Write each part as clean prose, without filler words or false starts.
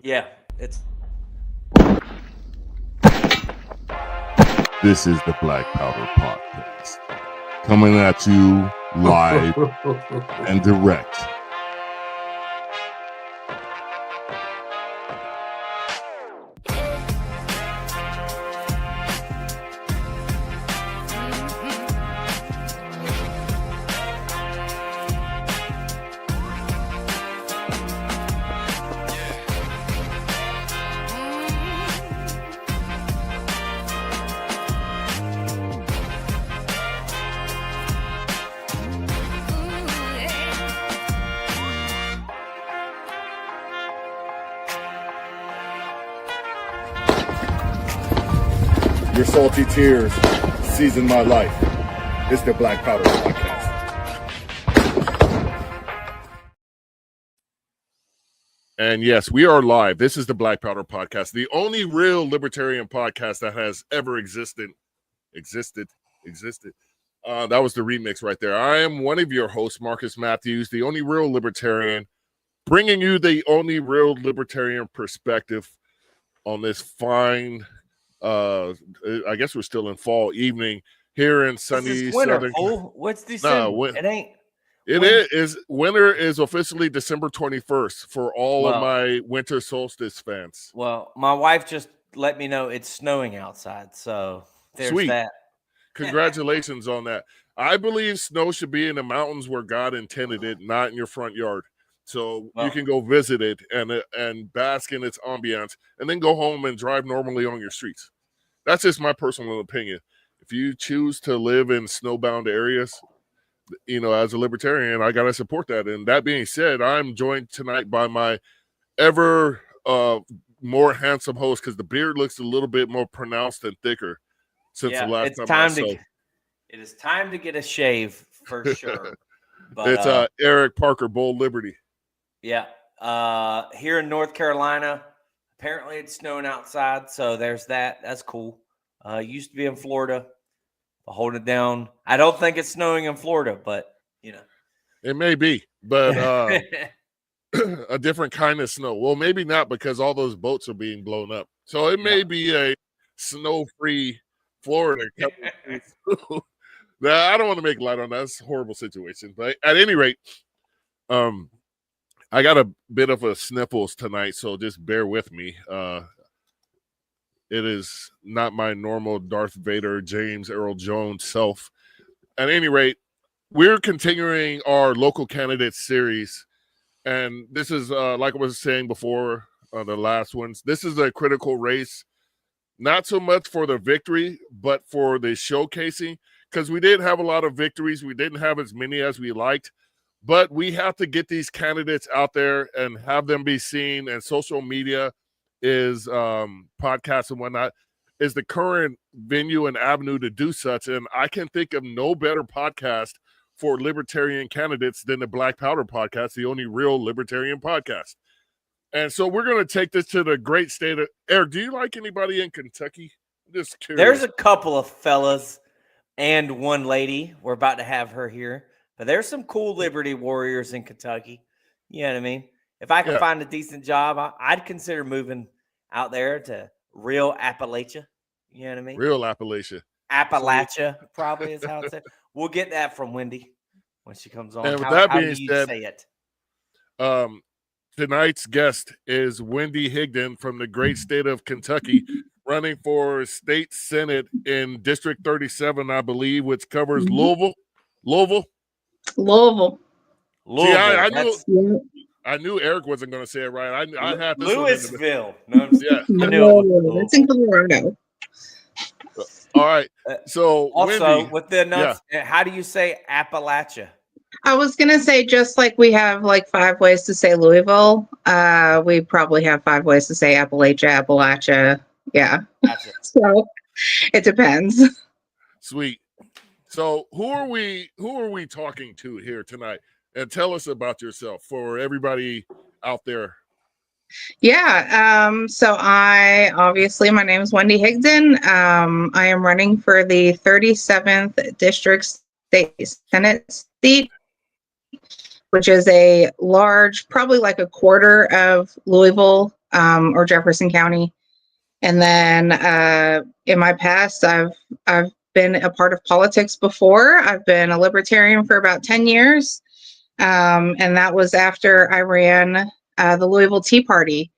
Yeah, it's. This is the Black Powder Podcast, coming at you live and direct. Your salty tears season my life. It's the Black Powder Podcast. And yes, we are live. This is the Black Powder Podcast, the only real libertarian podcast that has ever existed. That was the remix right there. I am one of your hosts, Marcus Matthews, the only real libertarian, bringing you the only real libertarian perspective on this fine, I guess we're still in fall evening here in sunny southern. What's December? It ain't. Winter is officially December 21st for all of my winter solstice fans. Well, my wife just let me know it's snowing outside, so there's Sweet. that. Congratulations on that. I believe snow should be in the mountains where God intended it, not in your front yard. So you can go visit it and bask in its ambiance, and then go home and drive normally on your streets. That's just my personal opinion. If you choose to live in snowbound areas, as a libertarian, I got to support that. And that being said, I'm joined tonight by my ever more handsome host, because the beard looks a little bit more pronounced and thicker since the last time I saw. It is time to get a shave for sure. But, it's Eric Parker, Bold Liberty. Yeah. Here in North Carolina, apparently it's snowing outside, so there's that. That's cool. Used to be in Florida. I'll hold it down. I don't think it's snowing in Florida, but it may be, but a different kind of snow. Well, maybe not, because all those boats are being blown up. So it may be a snow-free Florida. Now, I don't want to make light on that. It's a horrible situation. But at any rate, I got a bit of a sniffles tonight, so just bear with me. It is not my normal Darth Vader, James Earl Jones self. At any rate, we're continuing our local candidate series. And this is, like I was saying before, the last ones, this is a critical race, not so much for the victory, but for the showcasing, because we didn't have a lot of victories. We didn't have as many as we liked, but we have to get these candidates out there and have them be seen. And social media is podcasts and whatnot is the current venue and avenue to do such. And I can think of no better podcast for libertarian candidates than the Black Powder Podcast, the only real libertarian podcast. And so we're going to take this to the great state of Eric. Do you like anybody in Kentucky? I'm just curious. There's a couple of fellas and one lady. We're about to have her here, but there's some cool liberty warriors in Kentucky. You know what I mean? If I can find a decent job, I'd consider moving out there to real Appalachia. You know what I mean? Real Appalachia probably is how it's said. We'll get that from Wendy when she comes on. And with that being do you said, say it? Tonight's guest is Wendy Higdon from the great state of Kentucky, running for state senate in District 37, I believe, which covers Louisville. See, I knew Eric wasn't going to say it right. I had this Louisville. That's in Colorado. All right. So also, Wendy, with the how do you say Appalachia? I was going to say, just like we have like 5 ways to say Louisville, we probably have 5 ways to say Appalachia. Yeah. Gotcha. So it depends. Sweet. So who are we talking to here tonight? And tell us about yourself for everybody out there. Yeah. So my name is Wendy Higdon. I am running for the 37th District State Senate seat, which is a large, probably like a quarter of Louisville or Jefferson County. And then in my past, I've been a part of politics before. I've been a libertarian for about 10 years. And that was after I ran the Louisville Tea Party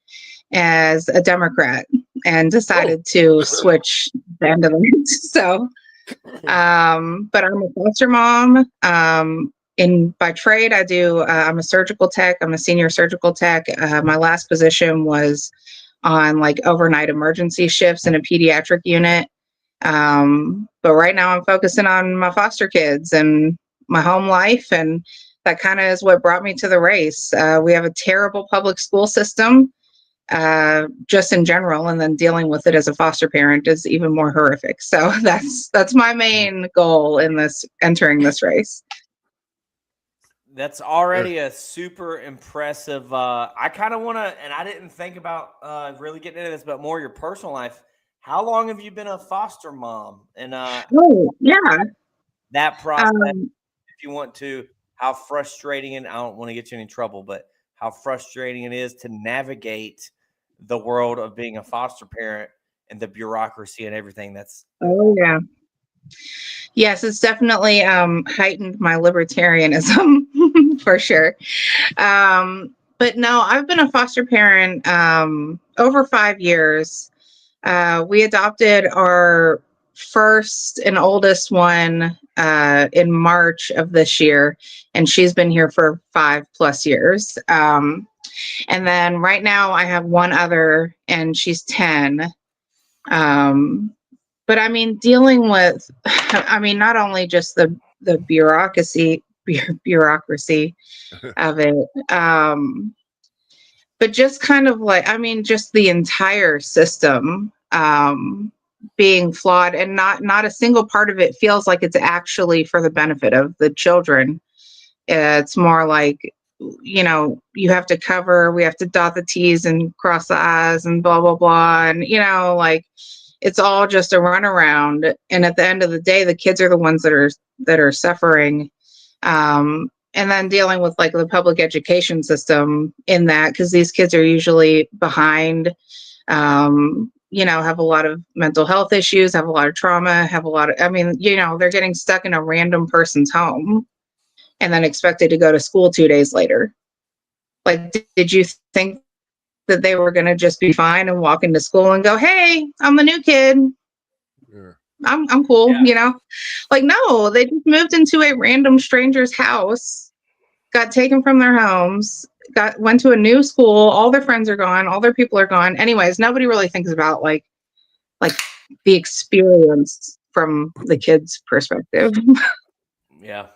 as a Democrat and decided to switch the end of the night. So, but I'm a foster mom. By trade, I'm a surgical tech. I'm a senior surgical tech. My last position was on like overnight emergency shifts in a pediatric unit. But right now I'm focusing on my foster kids and my home life. And that kind of is what brought me to the race. We have a terrible public school system, just in general, and then dealing with it as a foster parent is even more horrific. So that's my main goal in entering this race. That's already a super impressive. I kind of want to, and I didn't think about really getting into this, but more your personal life. How long have you been a foster mom? And that process, if you want to, how frustrating, and I don't want to get you in any trouble, but how frustrating it is to navigate the world of being a foster parent and the bureaucracy and everything that's. Oh, yeah. Yes, it's definitely heightened my libertarianism for sure. But no, I've been a foster parent over 5 years. We adopted our first and oldest one in March of this year, and she's been here for 5+ years. And then right now I have one other, and she's 10. But I mean, dealing with, not only just the bureaucracy of it, but just kind of like, just the entire system being flawed, and not a single part of it feels like it's actually for the benefit of the children. It's more like, you have to we have to dot the T's and cross the I's and blah, blah, blah. And, like, it's all just a runaround. And at the end of the day, the kids are the ones that are suffering. And then dealing with like the public education system in that, because these kids are usually behind, have a lot of mental health issues, have a lot of trauma, they're getting stuck in a random person's home and then expected to go to school 2 days later. Like, did you think that they were going to just be fine and walk into school and go, "Hey, I'm the new kid. Yeah. I'm cool," Like, no, they just moved into a random stranger's house, got taken from their homes, went to a new school. All their friends are gone. All their people are gone. Anyways, nobody really thinks about like the experience from the kid's perspective. Yeah,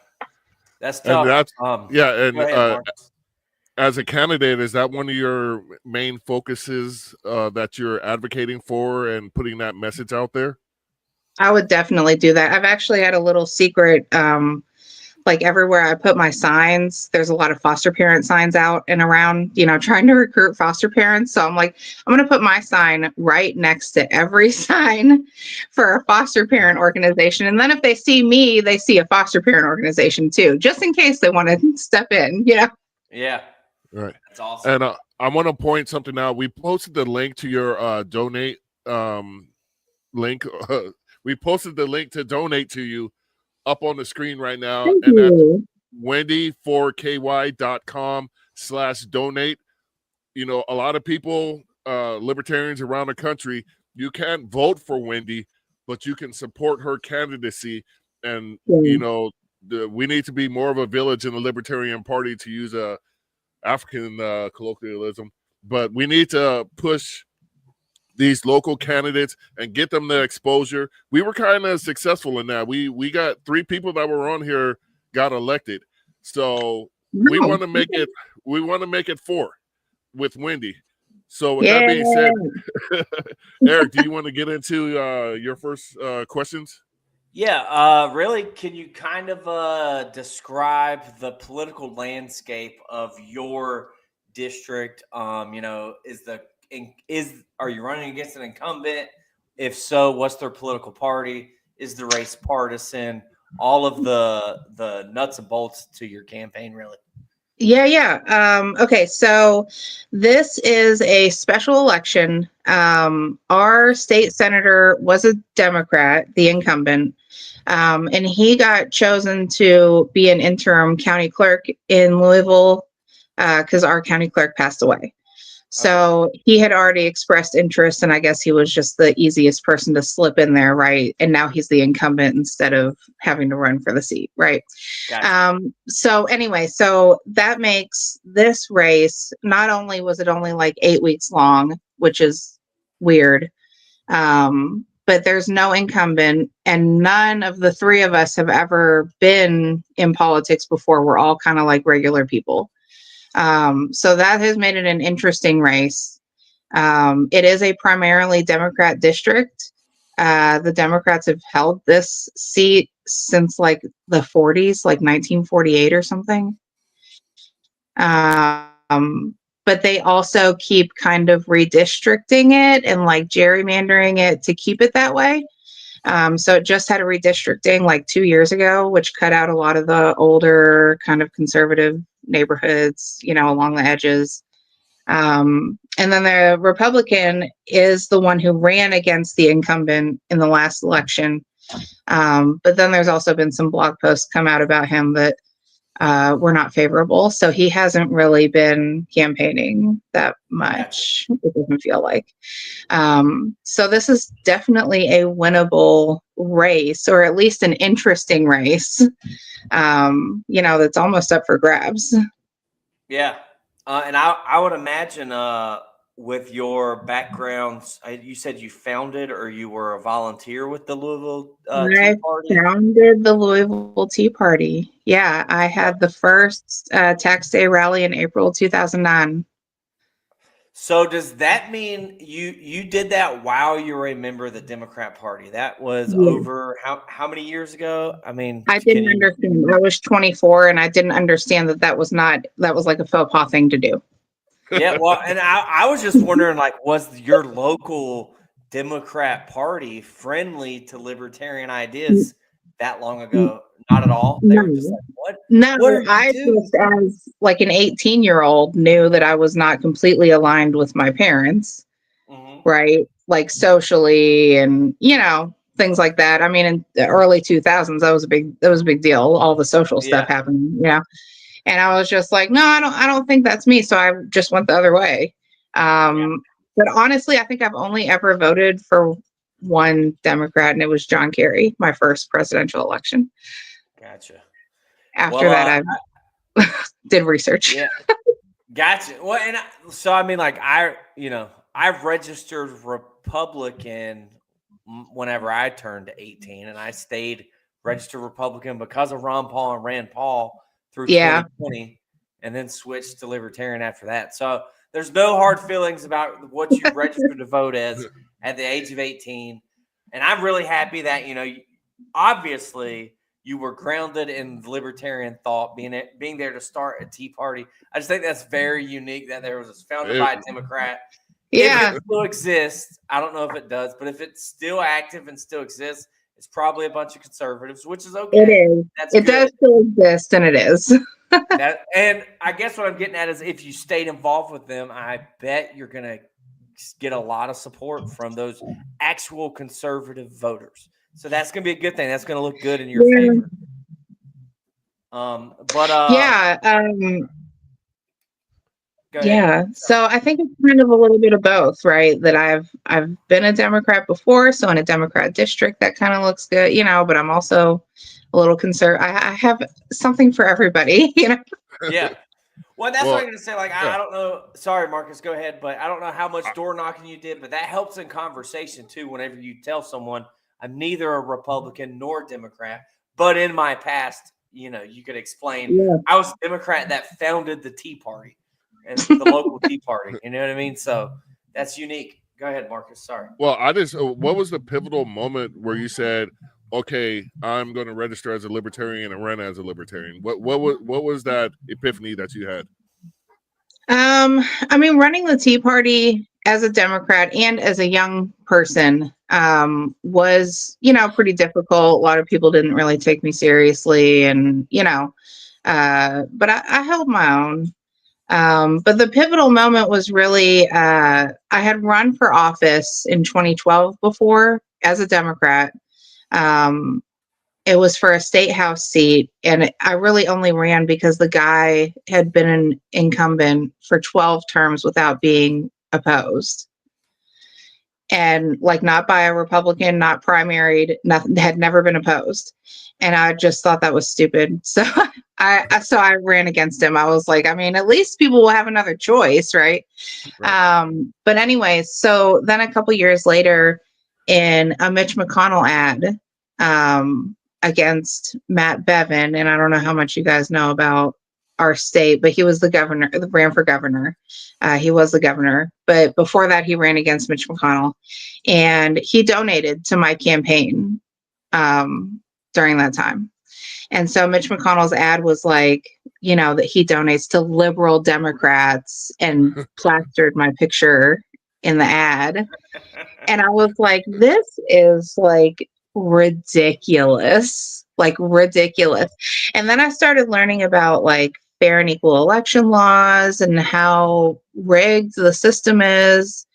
that's tough. As a candidate, is that one of your main focuses that you're advocating for and putting that message out there? I would definitely do that. I've actually had a little secret, like everywhere I put my signs, there's a lot of foster parent signs out and around, trying to recruit foster parents. So I'm like, I'm going to put my sign right next to every sign for a foster parent organization. And then if they see me, they see a foster parent organization too, just in case they want to step in, Yeah. Right. That's awesome. And I want to point something out. We posted the link to your donate link. We posted the link to donate to you up on the screen right now. Thank and you. That's wendy4ky.com/donate. A lot of people, libertarians around the country, you can't vote for Wendy, but you can support her candidacy. And, we need to be more of a village in the Libertarian Party, to use a African colloquialism, but we need to push these local candidates and get them the exposure. We were kind of successful in that. We got 3 people that were on here got elected, so we want to make it. We want to make it 4 with Wendy. So with that being said, Eric, do you want to get into your first questions? Yeah, really, can you kind of describe the political landscape of your district? Are you running against an incumbent? If so, what's their political party? Is the race partisan? All of the nuts and bolts to your campaign, really. Yeah. Okay, so this is a special election. Our state senator was a Democrat, the incumbent, and he got chosen to be an interim county clerk in Louisville because our county clerk passed away. So he had already expressed interest, and I guess he was just the easiest person to slip in there, right? And now he's the incumbent instead of having to run for the seat, right? Gotcha. So anyway, so that makes this race, not only was it only like 8 weeks long, which is weird, but there's no incumbent, and none of the three of us have ever been in politics before. We're all kind of like regular people. So that has made it an interesting race. It is a primarily Democrat district. The Democrats have held this seat since like the 40s, like 1948 or something. But they also keep kind of redistricting it and like gerrymandering it to keep it that way. So it just had a redistricting like 2 years ago, which cut out a lot of the older kind of conservative neighborhoods, along the edges. And then the Republican is the one who ran against the incumbent in the last election. But then there's also been some blog posts come out about him that were not favorable. So he hasn't really been campaigning that much, it doesn't feel like. So this is definitely a winnable race, or at least an interesting race, that's almost up for grabs. Yeah. And I would imagine with your backgrounds, you said you founded or you were a volunteer with the Louisville Tea Party? I founded the Louisville Tea Party. Yeah, I had the first tax day rally in April 2009. So does that mean you did that while you were a member of the Democrat Party? That was over how many years ago? I mean, I didn't understand. I was 24 and I didn't understand that was like a faux pas thing to do. Yeah, well, and I was just wondering, like, was your local Democrat Party friendly to libertarian ideas that long ago? Not at all. They were just like, what? No, what are you I doing? just, as like an 18-year-old, knew that I was not completely aligned with my parents, right? Like socially and, things like that. I mean, in the early 2000s, that was a big deal. All the social stuff happening, And I was just like, no, I don't think that's me. So I just went the other way. But honestly, I think I've only ever voted for one Democrat, and it was John Kerry, my first presidential election. Gotcha. After that, I did research. Yeah. Gotcha. Well, and so I mean, like I've registered Republican whenever I turned 18, and I stayed registered Republican because of Ron Paul and Rand Paul through 2020, and then switched to libertarian after that. So there's no hard feelings about what you registered to vote as at the age of 18. And I'm really happy that, obviously you were grounded in libertarian thought, being there to start a Tea Party. I just think that's very unique that there was founded by a Democrat. Yeah. If it still exists, I don't know if it does, but if it's still active and still exists, it's probably a bunch of conservatives, which is okay. It is. It does still exist, and it is. And I guess what I'm getting at is if you stayed involved with them, I bet you're going to get a lot of support from those actual conservative voters. So that's going to be a good thing. That's going to look good in your favor. So I think it's kind of a little bit of both, right? That I've been a Democrat before, so in a Democrat district that kind of looks good, but I'm also a little concerned. I have something for everybody, Yeah. Well, that's what I'm going to say. Like, I don't know. Sorry, Marcus, go ahead. But I don't know how much door knocking you did, but that helps in conversation too. Whenever you tell someone I'm neither a Republican nor Democrat, but in my past, you could explain I was a Democrat that founded the Tea Party and the local Tea Party. You know what I mean? So that's unique. Go ahead, Marcus. Sorry. Well, what was the pivotal moment where you said, okay, I'm going to register as a libertarian and run as a libertarian? What was that epiphany that you had? I mean, running the Tea Party as a Democrat and as a young person was, pretty difficult. A lot of people didn't really take me seriously. And, But I held my own. But the pivotal moment was really, I had run for office in 2012 before as a Democrat. It was for a state house seat, and I really only ran because the guy had been an incumbent for 12 terms without being opposed. And like not by a Republican, not primaried, nothing, had never been opposed. And I just thought that was stupid. So I ran against him. I was like, I mean, at least people will have another choice, right? But anyway, so then a couple years later, in a Mitch McConnell ad against Matt Bevin, and I don't know how much you guys know about our state, but he was the governor, ran for governor. He was the governor, but before that, he ran against Mitch McConnell, and he donated to my campaign during that time. And so Mitch McConnell's ad was like, you know, that he donates to liberal Democrats, and plastered my picture in the ad. And I was like, this is like ridiculous, like ridiculous. And then I started learning about like fair and equal election laws and how rigged the system is.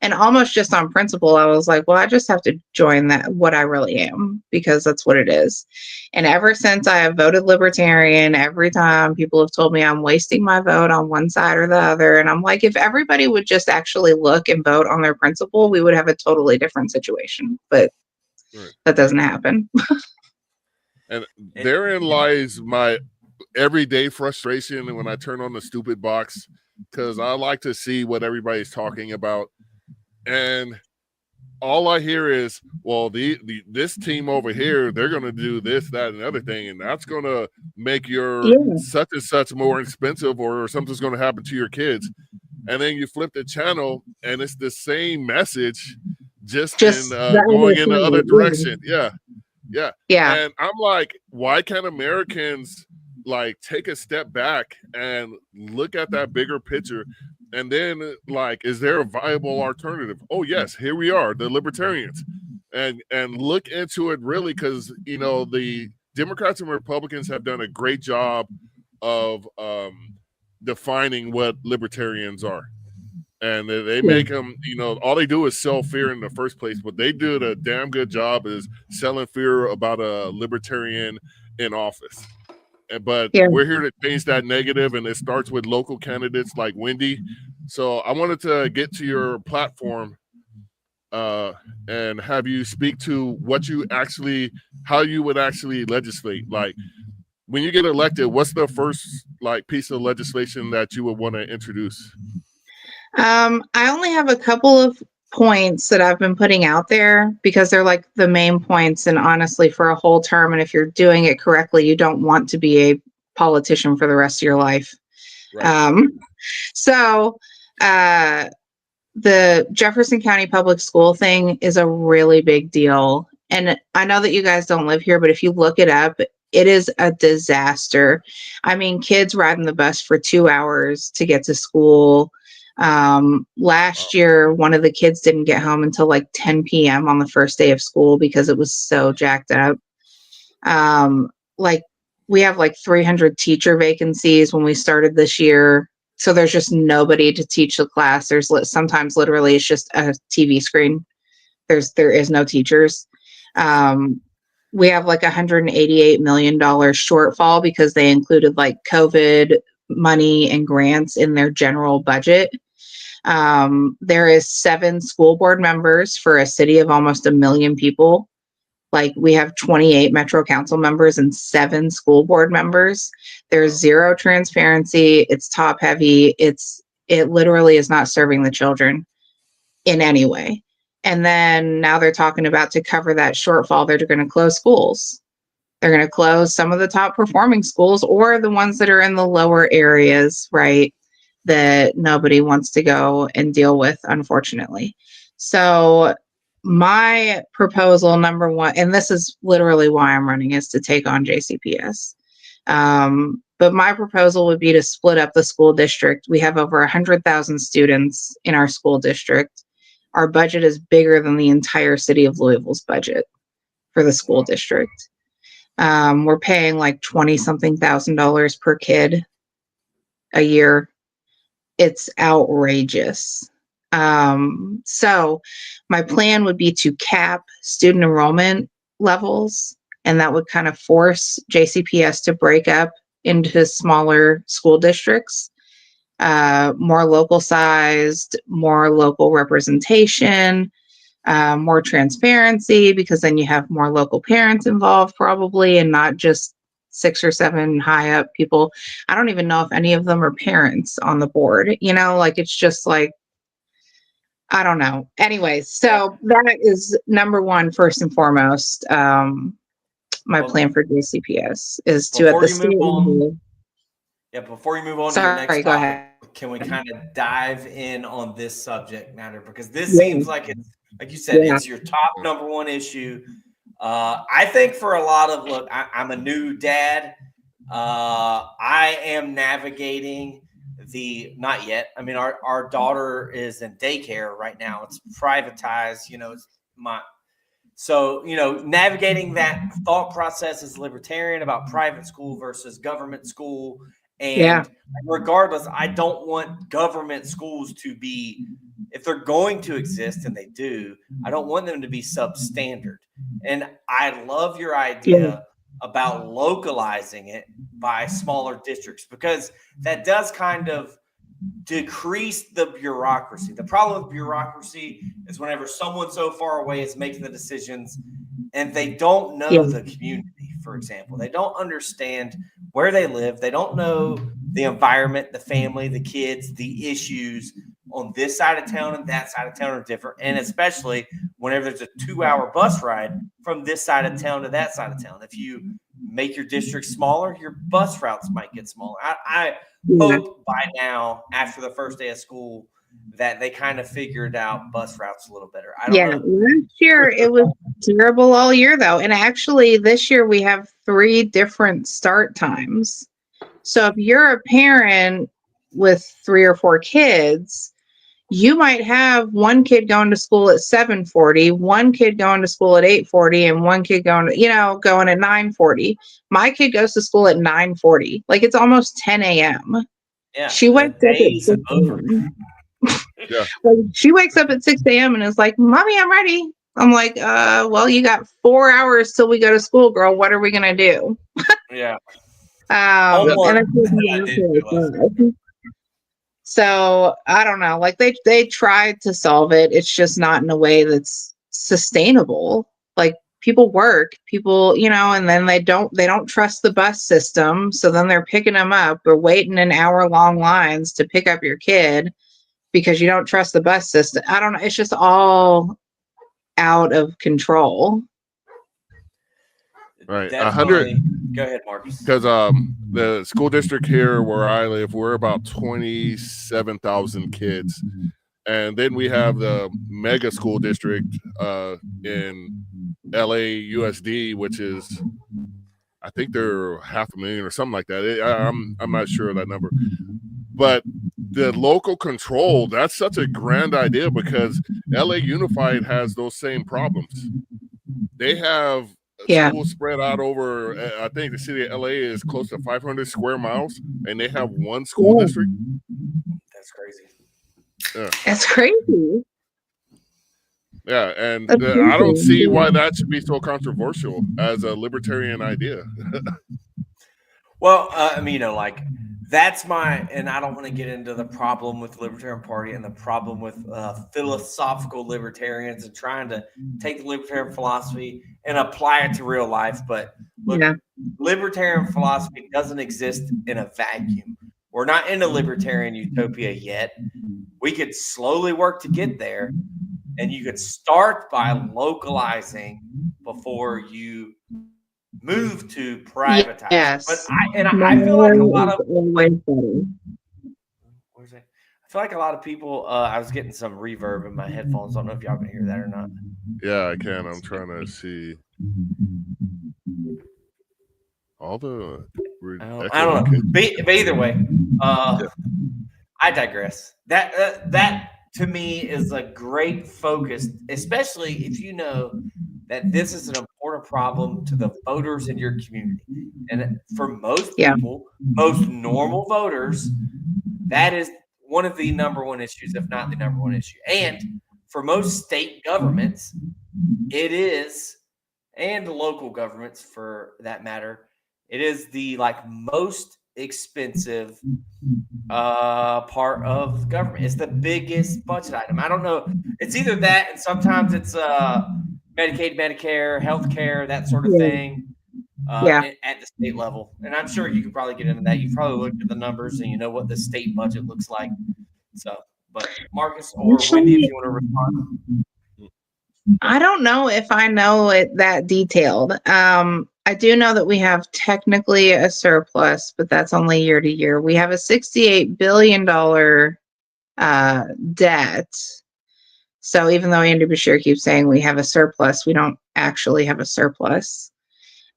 And almost just on principle, I was like, well, I just have to join that, what I really am, because that's what it is. And ever since I have voted Libertarian, every time people have told me I'm wasting my vote on one side or the other. And I'm like, if everybody would just actually look and vote on their principle, we would have a totally different situation. But that doesn't happen. And therein lies my everyday frustration when I turn on the stupid box, because I like to see what everybody's talking about. And all I hear is, well, this team over here, they're going to do this, that, and the other thing, and that's going to make your such and such more expensive, or something's going to happen to your kids. And then you flip the channel, and it's the same message, just in going in the other direction. Yeah. And I'm like, why can't Americans like take a step back and look at that bigger picture? And then, like, is there a viable alternative? Oh, yes, here we are, the Libertarians. And look into it really, because, you know, the Democrats and Republicans have done a great job of defining what Libertarians are. And they make them, you know, all they do is sell fear in the first place. But they do a damn good job is selling fear about a Libertarian in office. But we're here to change that negative, and it starts with local candidates like Wendy. So I wanted to get to your platform and have you speak to what you actually, how you would actually legislate. Like, when you get elected, what's the first like piece of legislation that you would want to introduce? I only have a couple of points that I've been putting out there because they're like the main points, and honestly for a whole term, and if you're doing it correctly, you don't want to be a politician for the rest of your life. So the Jefferson County Public School thing is a really big deal, and I know that you guys don't live here, but if you look it up, it is a disaster. I mean, kids riding the bus for 2 hours to get to school. Last year, one of the kids didn't get home until like 10 p.m. on the first day of school because it was so jacked up. Like, we have like 300 teacher vacancies when we started this year. So there's just nobody to teach the class. There's sometimes literally it's just a TV screen. There is no teachers. We have like $188 million shortfall because they included like COVID money and grants in their general budget. There is 7 school board members for a city of almost 1 million people. Like, we have 28 Metro Council members and 7 school board members. There's zero transparency. It's top heavy. It literally is not serving the children in any way. And then now they're talking about, to cover that shortfall, they're going to close schools. They're going to close some of the top performing schools, or the ones that are in the lower areas, right, that nobody wants to go and deal with, unfortunately. So my proposal, number one, and this is literally why I'm running, is to take on JCPS. But my proposal would be to split up the school district. We have over 100,000 students in our school district. Our budget is bigger than the entire city of Louisville's budget for the school district. We're paying like 20-something thousand dollars per kid a year. It's outrageous. So my plan would be to cap student enrollment levels, and that would kind of force JCPS to break up into smaller school districts, more local sized, more local representation, more transparency, because then you have more local parents involved probably, and not just 6 or 7 high up people. I don't even know if any of them are parents on the board, like it's just like, I don't know. Anyways, so that is number one, first and foremost. My plan for JCPS is to at the state level. Yeah, before you move on to your next topic, can we kind of dive in on this subject matter? Because this seems like it's, like you said, it's your top number one issue. I think for a lot of, look, I'm a new dad. I am navigating not yet. I mean, our daughter is in daycare right now. It's privatized, so, navigating that thought process as a libertarian about private school versus government school. And regardless, I don't want government schools to be, if they're going to exist, and they do, I don't want them to be substandard. And I love your idea about localizing it by smaller districts, because that does kind of decrease the bureaucracy. The problem with bureaucracy is whenever someone so far away is making the decisions and they don't know the community, for example. They don't understand where they live. They don't know the environment, the family, the kids, the issues on this side of town and that side of town are different. And especially whenever there's a 2-hour bus ride from this side of town to that side of town. If you make your district smaller, your bus routes might get smaller. I hope by now, after the first day of school, that they kind of figured out bus routes a little better. I don't know. Last year it was terrible all year though. And actually this year we have 3 different start times. So if you're a parent with 3 or 4 kids, you might have one kid going to school at 7:40, one kid going to school at 8:40, and one kid going at 9:40. My kid goes to school at 9:40. Like it's almost 10 a.m. Yeah. She wakes up at 6 a.m. Like, she wakes up at 6 a.m. and is like, "Mommy, I'm ready." I'm like, well, you got 4 hours till we go to school, girl. What are we gonna do? Yeah. So I don't know. Like they tried to solve it. It's just not in a way that's sustainable. Like people work, and then they don't trust the bus system. So then they're picking them up or waiting in hour-long lines to pick up your kid because you don't trust the bus system. I don't know. It's just all out of control. Right. 100. Go ahead, Marcus. Because the school district here where I live, we're about 27,000 kids. And then we have the mega school district in LA USD, which is, I think they're 500,000 or something like that. I'm not sure of that number. But the local control, that's such a grand idea, because LA Unified has those same problems. They have schools spread out over, I think the city of LA is close to 500 square miles, and they have one school district. That's crazy. Yeah. That's crazy. Yeah, and I don't see why that should be so controversial as a libertarian idea. Well, I mean, that's and I don't want to get into the problem with the Libertarian Party and the problem with philosophical libertarians and trying to take the libertarian philosophy and apply it to real life. But look, libertarian philosophy doesn't exist in a vacuum. We're not in a libertarian utopia yet. We could slowly work to get there, and you could start by localizing before you move to privatize. Yes. But I feel like a lot of I feel like a lot of people I was getting some reverb in my headphones. I don't know if y'all can hear that or not. Yeah, I can. I'm trying to see all the I don't know. But either way, I digress. That to me is a great focus, especially if you know that this is an important problem to the voters in your community. And for most Yeah. people, most normal voters, that is one of the number one issues, if not the number one issue. And for most state governments, it is, and local governments for that matter, it is the most expensive part of government. It's the biggest budget item. I don't know. It's either that, and sometimes it's Medicaid, Medicare, healthcare, that sort of thing. At the state level. And I'm sure you could probably get into that. You probably looked at the numbers and you know what the state budget looks like. So, but Marcus or Wendy, if you want to respond. I don't know if I know it that detailed. I do know that we have technically a surplus, but that's only year to year. We have a $68 billion debt. So even though Andy Bashir keeps saying we have a surplus, we don't actually have a surplus.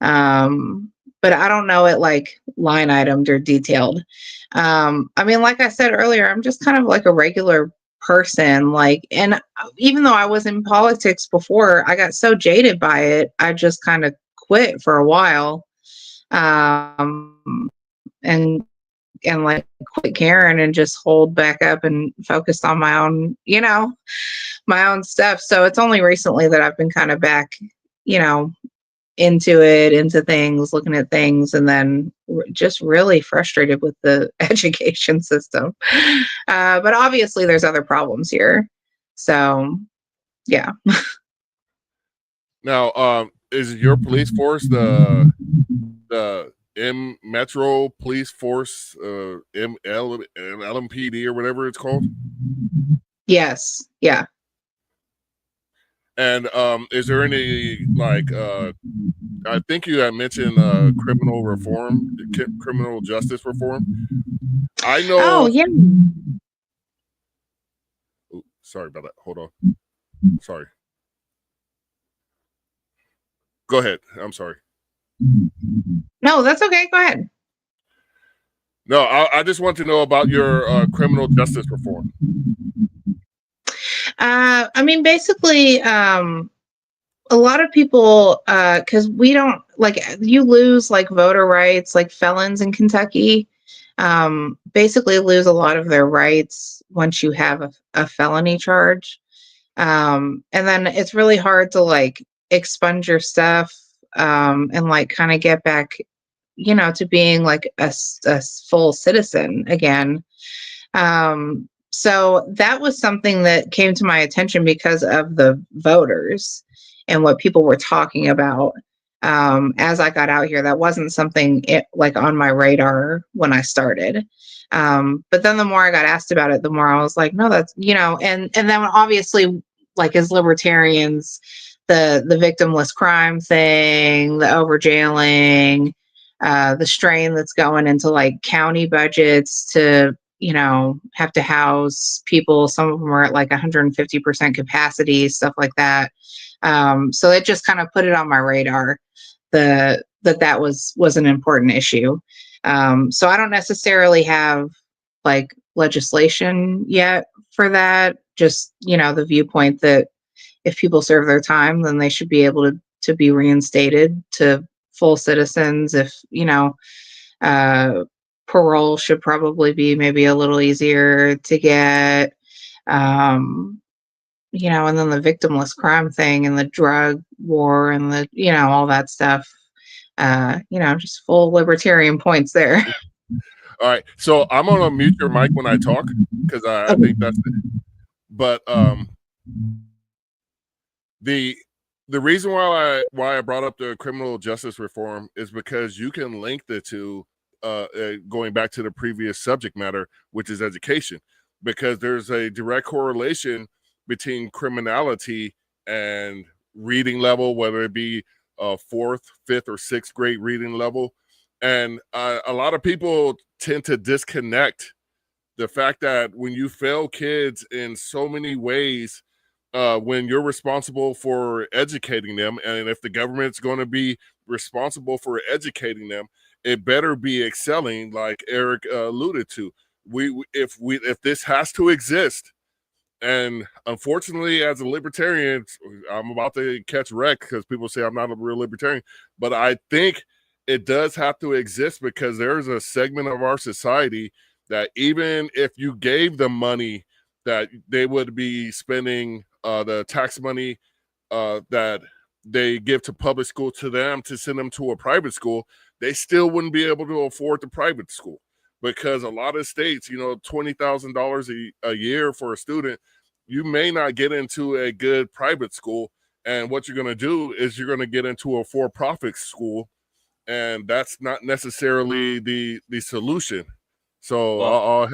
But I don't know it line itemed or detailed. I mean, like I said earlier, I'm just kind of like a regular person. And even though I was in politics before, I got so jaded by it, I just kind of quit for a while. And quit caring and just hold back up and focused on my own, my own stuff. So it's only recently that I've been kind of back, into things, looking at things, and then just really frustrated with the education system. But obviously there's other problems here. So, yeah. Now, is your police force the M Metro Police Force, LMPD or whatever it's called? Yes. Yeah. And is there any I think you had mentioned criminal reform, criminal justice reform. I know. Oh yeah. Ooh, sorry about that. Hold on. Sorry. Go ahead. I'm sorry. No, that's okay. Go ahead. No, I just want to know about your criminal justice reform. I mean, basically, a lot of people, because we don't you lose voter rights, felons in Kentucky, basically lose a lot of their rights once you have a felony charge. And then it's really hard to expunge your stuff, and kind of get back, to being a full citizen again. So that was something that came to my attention because of the voters and what people were talking about. As I got out here, that wasn't something on my radar when I started. But then the more I got asked about it, the more I was like, no, that's, and then obviously as libertarians, the victimless crime thing, the overjailing, the strain that's going into county budgets to, have to house people. Some of them are at 150% capacity, stuff like that. So it just kind of put it on my radar that was an important issue. So I don't necessarily have legislation yet for that. Just, the viewpoint that if people serve their time, then they should be able to be reinstated to full citizens. If, parole should probably be maybe a little easier to get, and then the victimless crime thing and the drug war and the, all that stuff, just full libertarian points there. All right. So I'm going to mute your mic when I talk because I think that's it. But the reason why I brought up the criminal justice reform is because you can link the two, going back to the previous subject matter, which is education, because there's a direct correlation between criminality and reading level, whether it be fourth, fifth, or sixth grade reading level. And a lot of people tend to disconnect the fact that when you fail kids in so many ways, when you're responsible for educating them, and if the government's going to be responsible for educating them, it better be excelling, like Eric alluded to. If this has to exist, And unfortunately, as a libertarian, I'm about to catch wreck because people say I'm not a real libertarian, but I think it does have to exist because there's a segment of our society that even if you gave them money, that they would be spending the tax money that they give to public school to them to send them to a private school, they still wouldn't be able to afford the private school because a lot of states, $20,000 a year for a student, you may not get into a good private school. And what you're going to do is you're going to get into a for-profit school, and that's not necessarily the solution. So Well,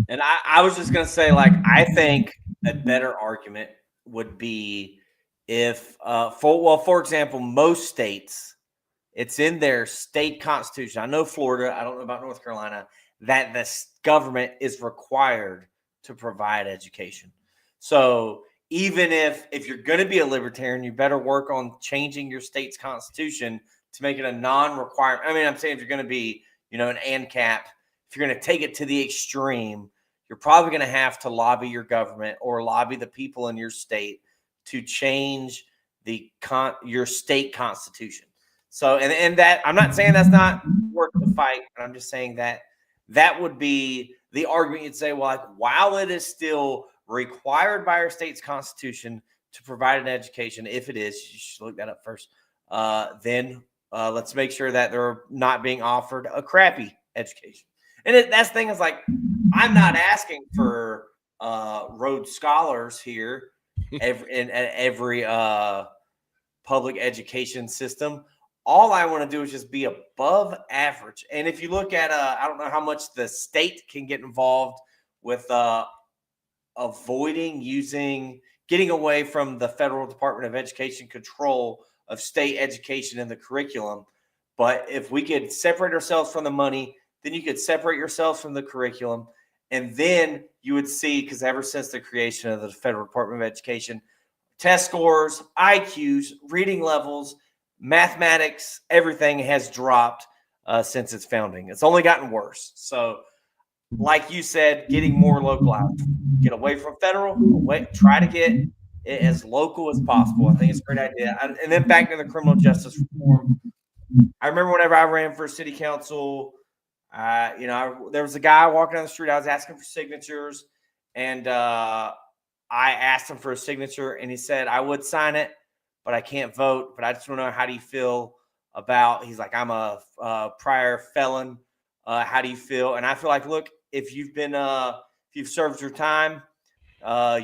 and I was just going to say, like, I think a better argument would be if, for example, most states, it's in their state constitution. I know Florida, I don't know about North Carolina, that the government is required to provide education. So even if you're going to be a libertarian, you better work on changing your state's constitution to make it a non-requirement. I mean, I'm saying if you're going to be, an ANCAP, if you're going to take it to the extreme, you're probably going to have to lobby your government or lobby the people in your state to change your state constitution. So, and that, I'm not saying that's not worth the fight, but I'm just saying that would be the argument. You'd say, well, like, while it is still required by our state's constitution to provide an education, if it is, you should look that up first, then let's make sure that they're not being offered a crappy education. And that's the thing is, like, I'm not asking for Rhodes Scholars here at every public education system. All I want to do is just be above average. And if you look at, I don't know how much the state can get involved with getting away from the Federal Department of Education control of state education and the curriculum. But if we could separate ourselves from the money, then you could separate yourselves from the curriculum. And then you would see, because ever since the creation of the Federal Department of Education, test scores, IQs, reading levels, mathematics, everything has dropped since its founding. It's only gotten worse. So, like you said, getting more localized, get away from federal, try to get it as local as possible. I think it's a great idea. And then back to the criminal justice reform. I remember whenever I ran for city council, there was a guy walking down the street. I was asking for signatures, and I asked him for a signature, and he said, I would sign it, but I can't vote. But I just want to know, how do you feel about, he's like, I'm a prior felon. How do you feel? And I feel like, look, if you've served your time,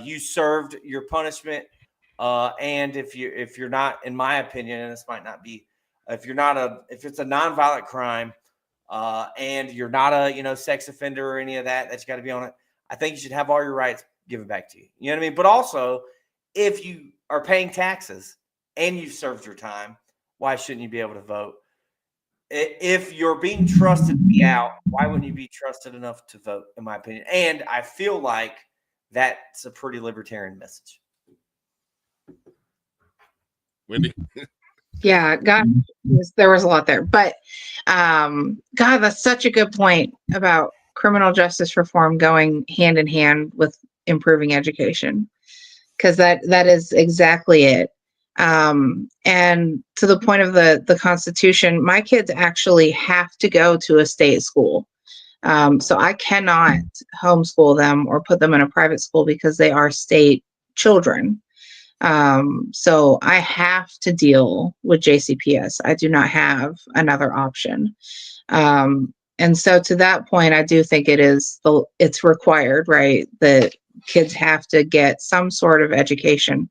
you served your punishment. And if you're not, in my opinion, and this might not be, if it's a nonviolent crime, and you're not a, sex offender or any of that you got to be on it, I think you should have all your rights given back to you. You know what I mean? But also, if you are paying taxes and you've served your time, why shouldn't you be able to vote? If you're being trusted to be out, why wouldn't you be trusted enough to vote, in my opinion? And I feel like that's a pretty libertarian message. Wendy? Yeah, God, there was a lot there. But God, that's such a good point about criminal justice reform going hand in hand with improving education, because that is exactly it. And to the point of the Constitution, my kids actually have to go to a state school. So I cannot homeschool them or put them in a private school because they are state children. So I have to deal with JCPS. I do not have another option. And so to that point, I do think it's required, right? That kids have to get some sort of education.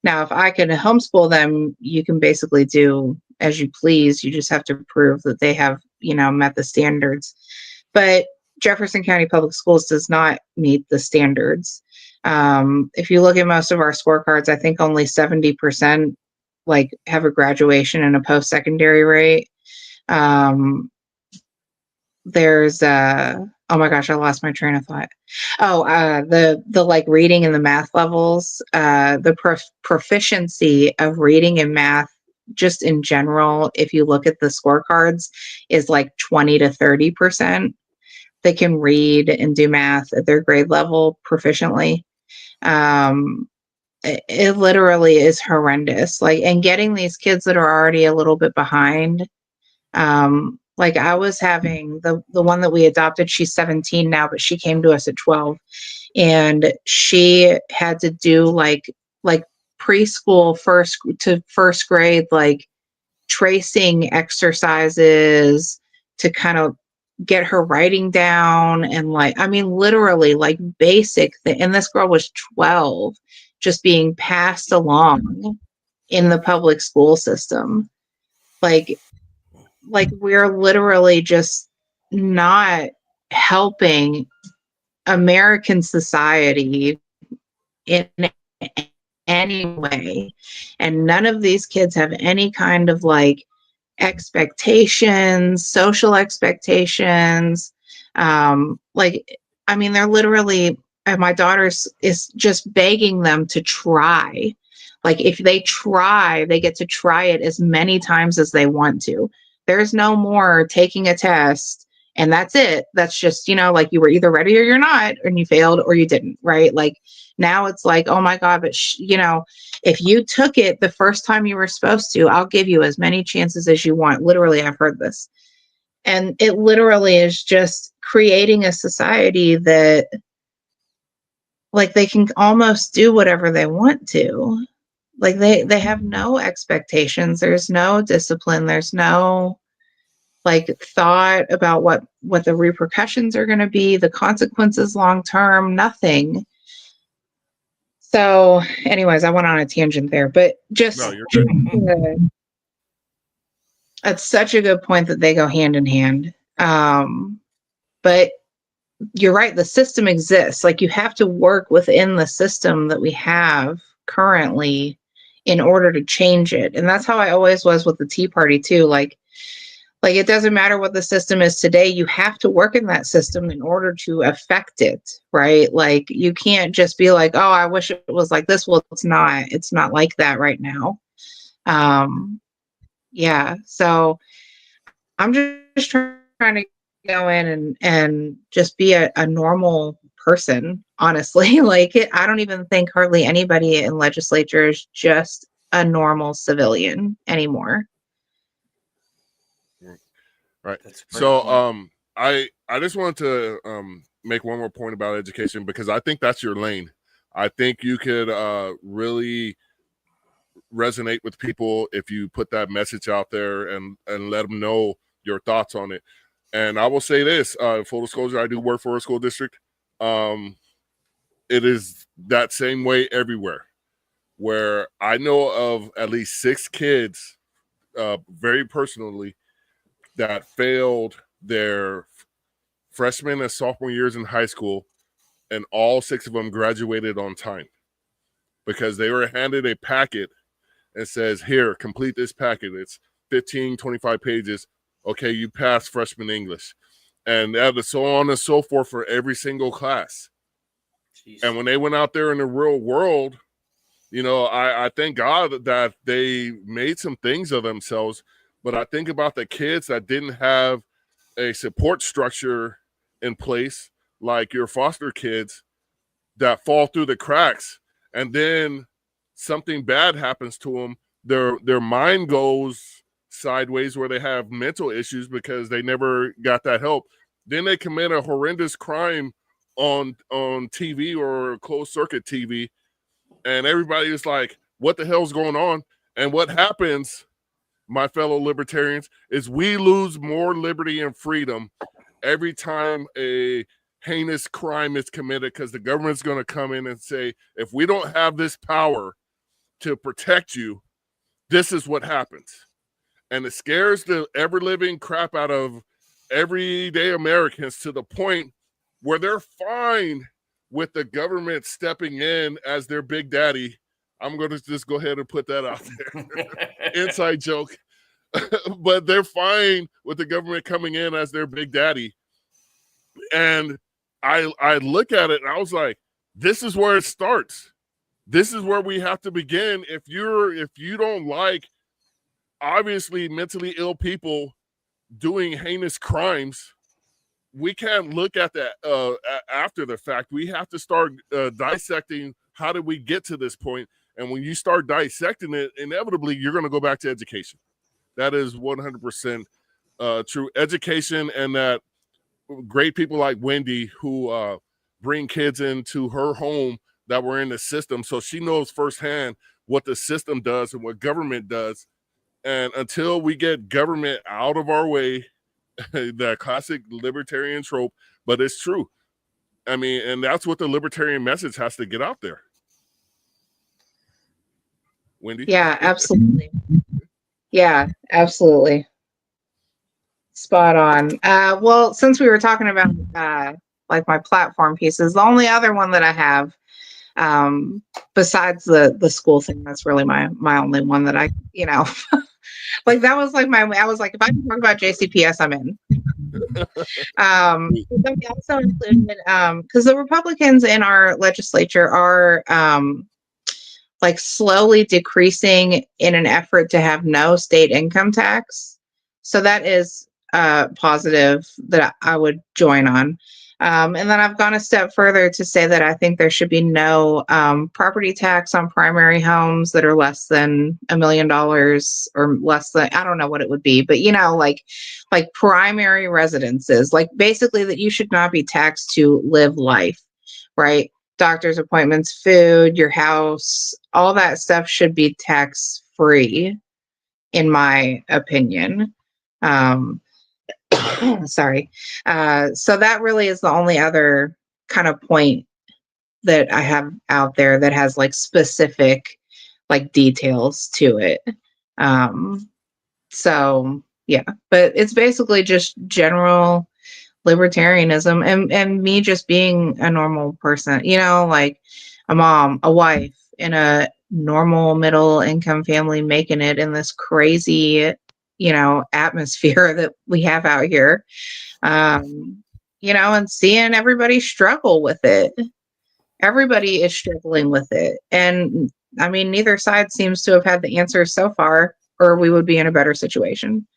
Now, if I can homeschool them, you can basically do as you please. You just have to prove that they have, met the standards. But Jefferson County Public Schools does not meet the standards. If you look at most of our scorecards, I think only 70% have a graduation and a post-secondary rate. There's oh my gosh, I lost my train of thought. The reading and the math levels, the proficiency of reading and math just in general, if you look at the scorecards, is 20 to 30%. They can read and do math at their grade level proficiently. It literally is horrendous. Like, and getting these kids that are already a little bit behind. Like I was having the one that we adopted, she's 17 now, but she came to us at 12, and she had to do like preschool first grade, like tracing exercises to kind of get her writing down, and like, I mean, literally like basic thing. And this girl was 12, just being passed along in the public school system. Like we're literally just not helping American society in any way. And none of these kids have any kind of like expectations, social expectations. Like, I mean, they're literally, and my daughter's is just begging them to try. Like, if they try, they get to try it as many times as they want to. There's no more taking a test and that's it. That's just, like you were either ready or you're not, and you failed or you didn't, right? Like now it's like, oh my God, but if you took it the first time you were supposed to, I'll give you as many chances as you want. Literally, I've heard this. And it literally is just creating a society that like they can almost do whatever they want to. Like they have no expectations. There's no discipline. There's no like thought about what the repercussions are going to be, the consequences long term, nothing. So anyways, I went on a tangent there, but just No, you're good. That's such a good point that they go hand in hand. But you're right, the system exists. Like you have to work within the system that we have currently in order to change it. And that's how I always was with the Tea Party too. Like it doesn't matter what the system is today, you have to work in that system in order to affect it, right? Like you can't just be like, oh, I wish it was like this. Well, it's not like that right now. Yeah. So I'm just trying to go in and just be a normal person, honestly. Like I don't even think hardly anybody in legislature is just a normal civilian anymore. Right. That's a great So point. I just wanted to make one more point about education, because I think that's your lane. I think you could really resonate with people if you put that message out there and let them know your thoughts on it. And I will say this, full disclosure, I do work for a school district. It is that same way everywhere, where I know of at least 6 kids very personally that failed their freshman and sophomore years in high school, and all 6 of them graduated on time because they were handed a packet and says, here, complete this packet. It's 15, 25 pages. Okay, you passed freshman English. And that is so on and so forth for every single class. Jeez. And when they went out there in the real world, I thank God that they made some things of themselves. But I think about the kids that didn't have a support structure in place, like your foster kids that fall through the cracks, and then something bad happens to them. Their mind goes sideways where they have mental issues because they never got that help. Then they commit a horrendous crime on TV or closed circuit TV, and everybody is like, what the hell's going on? And what happens, my fellow libertarians, is we lose more liberty and freedom every time a heinous crime is committed, because the government's going to come in and say, if we don't have this power to protect you, this is what happens. And it scares the ever-living crap out of everyday Americans to the point where they're fine with the government stepping in as their big daddy. I'm going to just go ahead and put that out there. Inside joke. But they're fine with the government coming in as their big daddy. And I look at it and I was like, this is where it starts. This is where we have to begin. If you don't like obviously mentally ill people doing heinous crimes, we can't look at that after the fact. We have to start dissecting how did we get to this point. And when you start dissecting it, inevitably you're going to go back to education. That is 100% true. Education, and that great people like Wendy who bring kids into her home that were in the system, so she knows firsthand what the system does and what government does. And until we get government out of our way, that classic libertarian trope, but it's true. I mean, and that's what the libertarian message has to get out there. Wendy? Yeah, absolutely. Yeah, absolutely. Spot on. Well, since we were talking about like my platform pieces, the only other one that I have, besides the school thing, that's really my only one that I, like that was like I was like, if I can talk about JCPS, I'm in. But we also included, because the Republicans in our legislature are like slowly decreasing in an effort to have no state income tax. So that is positive that I would join on. And then I've gone a step further to say that I think there should be no property tax on primary homes that are less than $1 million or less than, I don't know what it would be, but like primary residences, like basically that you should not be taxed to live life, right? Doctor's appointments, food, your house, all that stuff should be tax free, in my opinion. Sorry. So that really is the only other kind of point that I have out there that has like specific like details to it. So yeah, but it's basically just general libertarianism and me just being a normal person, like a mom, a wife in a normal middle income family, making it in this crazy atmosphere that we have out here, and seeing everybody struggle with it. Everybody is struggling with it. And I mean, neither side seems to have had the answers so far, or we would be in a better situation.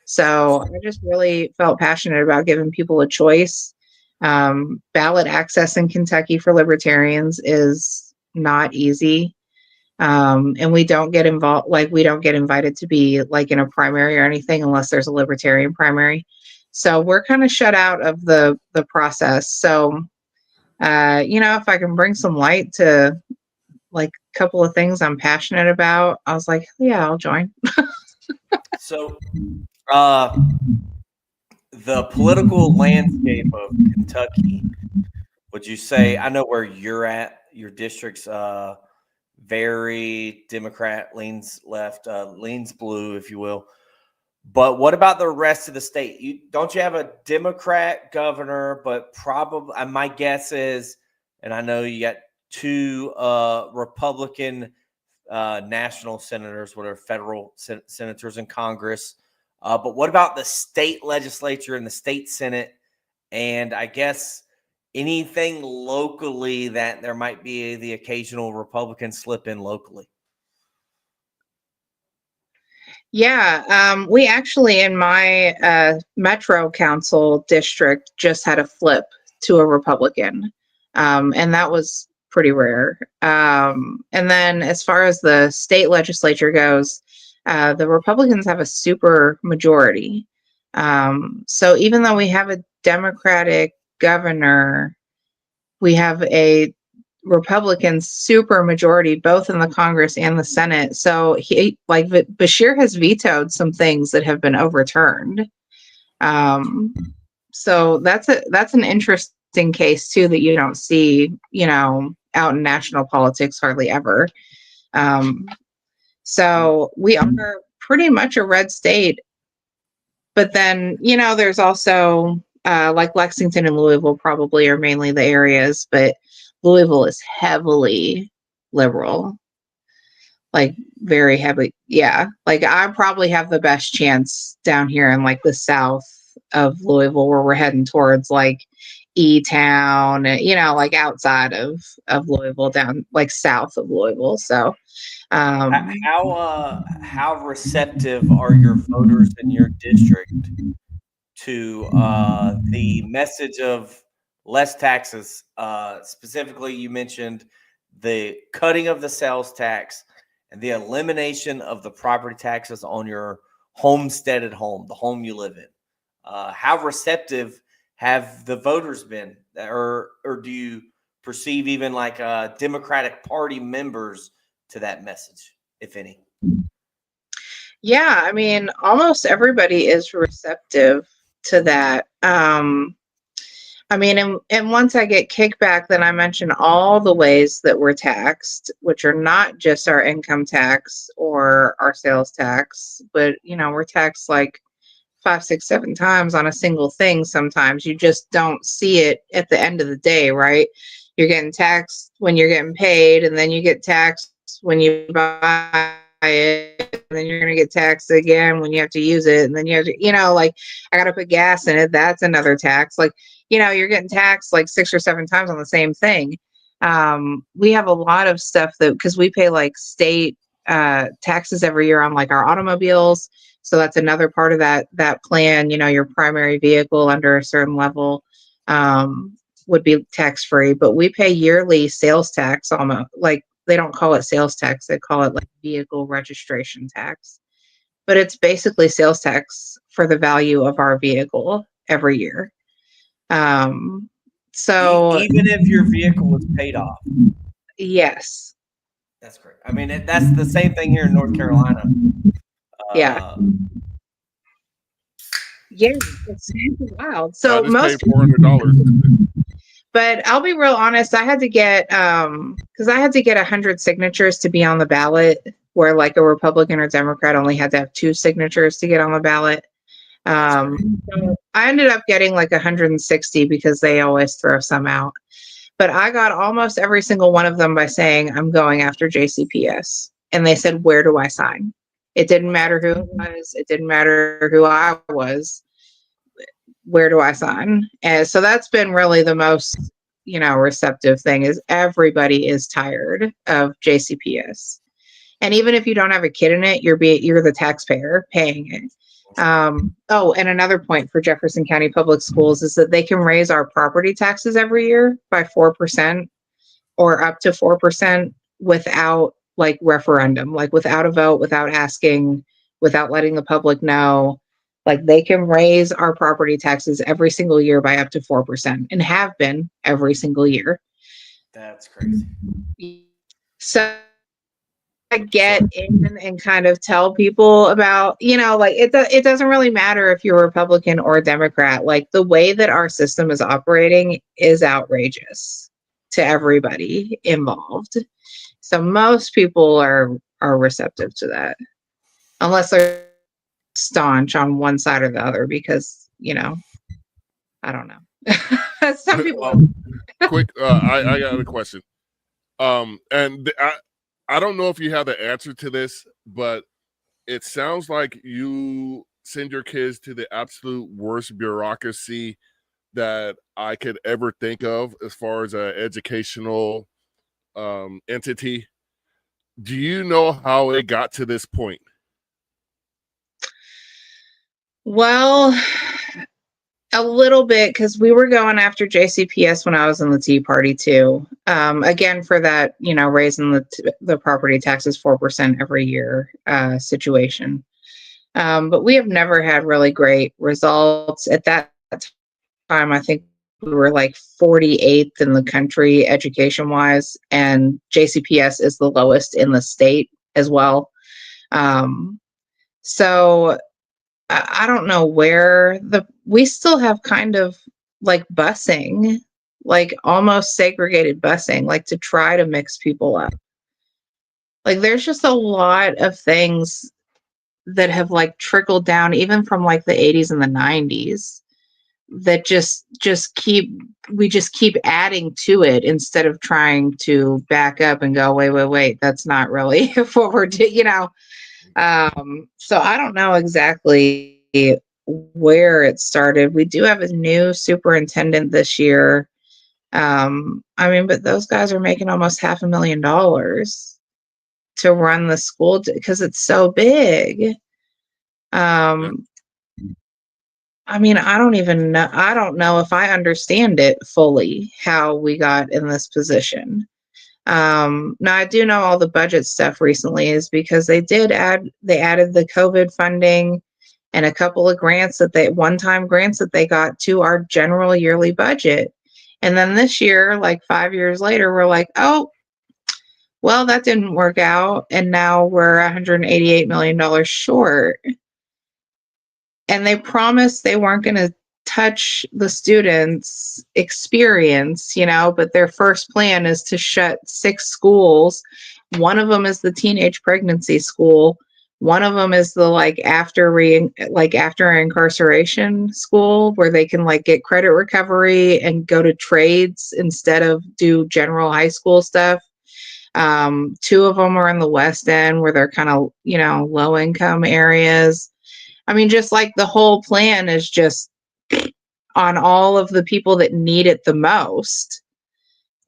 So I just really felt passionate about giving people a choice. Ballot access in Kentucky for libertarians is not easy. And we don't get involved, like we don't get invited to be like in a primary or anything unless there's a libertarian primary. So we're kind of shut out of the process. So, if I can bring some light to like a couple of things I'm passionate about, I was like, yeah, I'll join. So, the political landscape of Kentucky, would you say, I know where you're at, your district's very Democrat, leans left, leans blue, if you will. But what about the rest of the state? Don't you have a Democrat governor, but probably, my guess is, and I know you got two Republican national senators, what are federal senators in Congress. But what about the state legislature and the state Senate? And I guess anything locally that there might be the occasional Republican slip in locally? Yeah, we actually in my Metro Council district just had a flip to a Republican, and that was pretty rare. And then as far as the state legislature goes, the Republicans have a super majority. So even though we have a Democratic governor, we have a Republican super majority, both in the Congress and the Senate. So Bashir has vetoed some things that have been overturned. So that's an interesting case too, that you don't see, out in national politics hardly ever. So we are pretty much a red state, but then, there's also like Lexington and Louisville probably are mainly the areas, but Louisville is heavily liberal, like very heavy. Yeah. Like I probably have the best chance down here in like the south of Louisville, where we're heading towards like E-Town, like outside of Louisville, down like south of Louisville. So how receptive are your voters in your district to the message of less taxes. Specifically, you mentioned the cutting of the sales tax and the elimination of the property taxes on your homesteaded home, the home you live in. How receptive have the voters been, or do you perceive even like Democratic Party members to that message, if any? Yeah, I mean, almost everybody is receptive to that. I mean, and once I get kickback, then I mention all the ways that we're taxed, which are not just our income tax or our sales tax, but we're taxed like 5, 6, 7 times on a single thing. Sometimes you just don't see it at the end of the day, right? You're getting taxed when you're getting paid, and then you get taxed when you buy it, and then you're going to get taxed again when you have to use it, and then you have to, like, I got to put gas in it. That's another tax. Like, you're getting taxed like 6 or 7 times on the same thing. We have a lot of stuff because we pay like state taxes every year on like our automobiles. So that's another part of that plan. Your primary vehicle under a certain level would be tax free, but we pay yearly sales tax. Almost like they don't call it sales tax; they call it like vehicle registration tax. But it's basically sales tax for the value of our vehicle every year. So even if your vehicle was paid off. Yes. That's correct. I mean, that's the same thing here in North Carolina. Yeah. Yeah, it's super wild. So I just most paid $400. But I'll be real honest, I had to get because I had to get 100 signatures to be on the ballot, where like a Republican or Democrat only had to have 2 signatures to get on the ballot. So I ended up getting like 160 because they always throw some out. But I got almost every single one of them by saying, I'm going after JCPS. And they said, where do I sign? It didn't matter who it was. It didn't matter who I was. Where do I sign? And so that's been really the most, receptive thing is everybody is tired of JCPS. And even if you don't have a kid in it, you're the taxpayer paying it. And another point for Jefferson County Public Schools is that they can raise our property taxes every year by 4% or up to 4% without like referendum, like without a vote, without asking, without letting the public know. Like they can raise our property taxes every single year by up to 4% and have been every single year. That's crazy. So I get in and kind of tell people about, like it doesn't really matter if you're Republican or Democrat. Like the way that our system is operating is outrageous to everybody involved. So most people are receptive to that, unless they're staunch on one side or the other, because I don't know. Some people. Quick, I got a question. I don't know if you have the answer to this, but it sounds like you send your kids to the absolute worst bureaucracy that I could ever think of as far as an educational entity. Do you know how it got to this point? Well, a little bit, because we were going after JCPS when I was in the Tea Party too. Again, for that, raising the property taxes 4% every year situation. But we have never had really great results. At that time, I think we were like 48th in the country education-wise, and JCPS is the lowest in the state as well. So I don't know where we still have kind of like busing, like almost segregated busing, like to try to mix people up. Like there's just a lot of things that have like trickled down even from like the 80s and the 90s that we just keep adding to it instead of trying to back up and go, wait, that's not really what we're doing, So I don't know exactly where it started. We do have a new superintendent this year. But those guys are making almost $500,000 to run the school because it's so big. I I mean, I don't even know. I don't know if I understand it fully, how we got in this position. Now I do know all the budget stuff recently is because they added the COVID funding and a couple of one-time grants that they got to our general yearly budget. And then this year, like 5 years later, we're like, oh, well, that didn't work out. And now we're $188 million short. And they promised they weren't going to touch the students' experience, but their first plan is to shut 6 schools. One of them is the teenage pregnancy school. One of them is the after incarceration school where they can get credit recovery and go to trades instead of do general high school stuff. 2 of them are in the West End where they're kind of, low income areas. I mean, just the whole plan is just on all of the people that need it the most.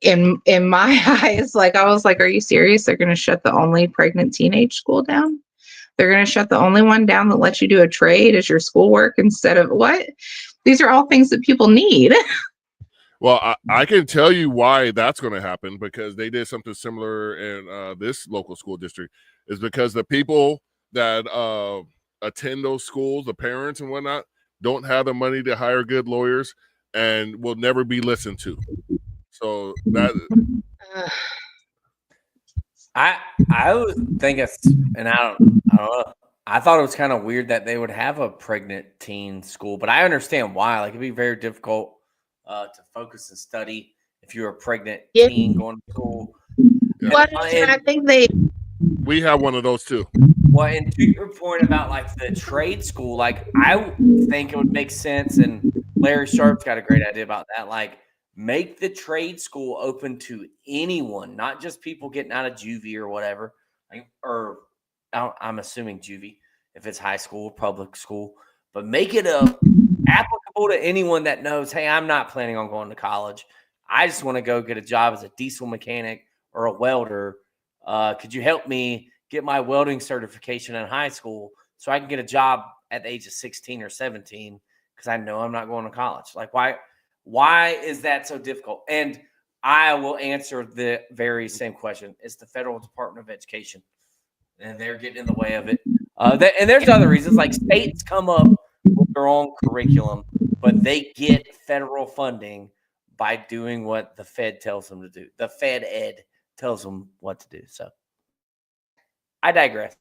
In my eyes, I was like, are you serious? They're going to shut the only pregnant teenage school down? They're going to shut the only one down that lets you do a trade as your schoolwork instead of what? These are all things that people need. Well, I can tell you why that's going to happen, because they did something similar in this local school district. Is because the people that attend those schools, the parents and whatnot, don't have the money to hire good lawyers and will never be listened to. So that I would think and I don't know. I thought it was kind of weird that they would have a pregnant teen school, but I understand why. It'd be very difficult to focus and study if you're a pregnant teen going to school. Yeah. Well, I think we have one of those too. Well, and to your point about the trade school, I think it would make sense, and Larry Sharp's got a great idea about that. Make the trade school open to anyone, not just people getting out of juvie or whatever. I'm assuming juvie if it's high school, public school, but make it applicable to anyone that knows, hey, I'm not planning on going to college. I just want to go get a job as a diesel mechanic or a welder. Could you help me get my welding certification in high school so I can get a job at the age of 16 or 17 because I know I'm not going to college? Why is that so difficult? And I will answer the very same question. It's the Federal Department of Education, and they're getting in the way of it. And there's other reasons, states come up with their own curriculum, but they get federal funding by doing what the Fed tells them to do. The Fed Ed tells them what to do. So I digress.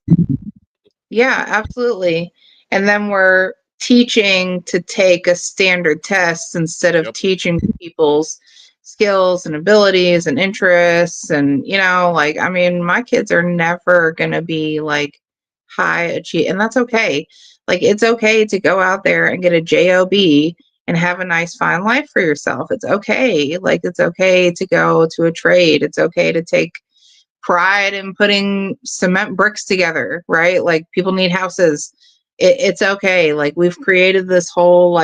Yeah, absolutely. And then we're teaching to take a standard test instead of teaching people's skills and abilities and interests. And, my kids are never going to be high achieve. And that's okay. It's okay to go out there and get a job and have a nice, fine life for yourself. It's okay. It's okay to go to a trade. It's okay to take pride in putting cement bricks together, right? People need houses. It's okay. We've created this whole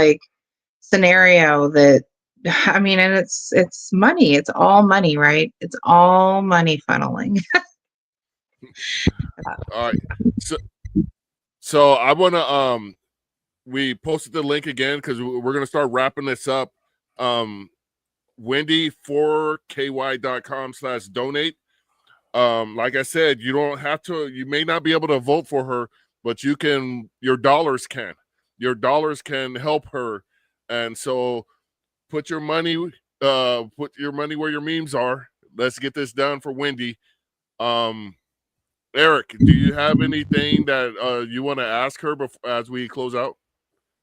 scenario that, and it's money. It's all money, right? It's all money funneling. All right. So I want to we posted the link again because we're going to start wrapping this up. Wendy4ky.com/donate. Like I said, you don't have to, you may not be able to vote for her, but your dollars can help her. And so put your money where your memes are. Let's get this done for Wendy. Eric, do you have anything that you want to ask her as we close out?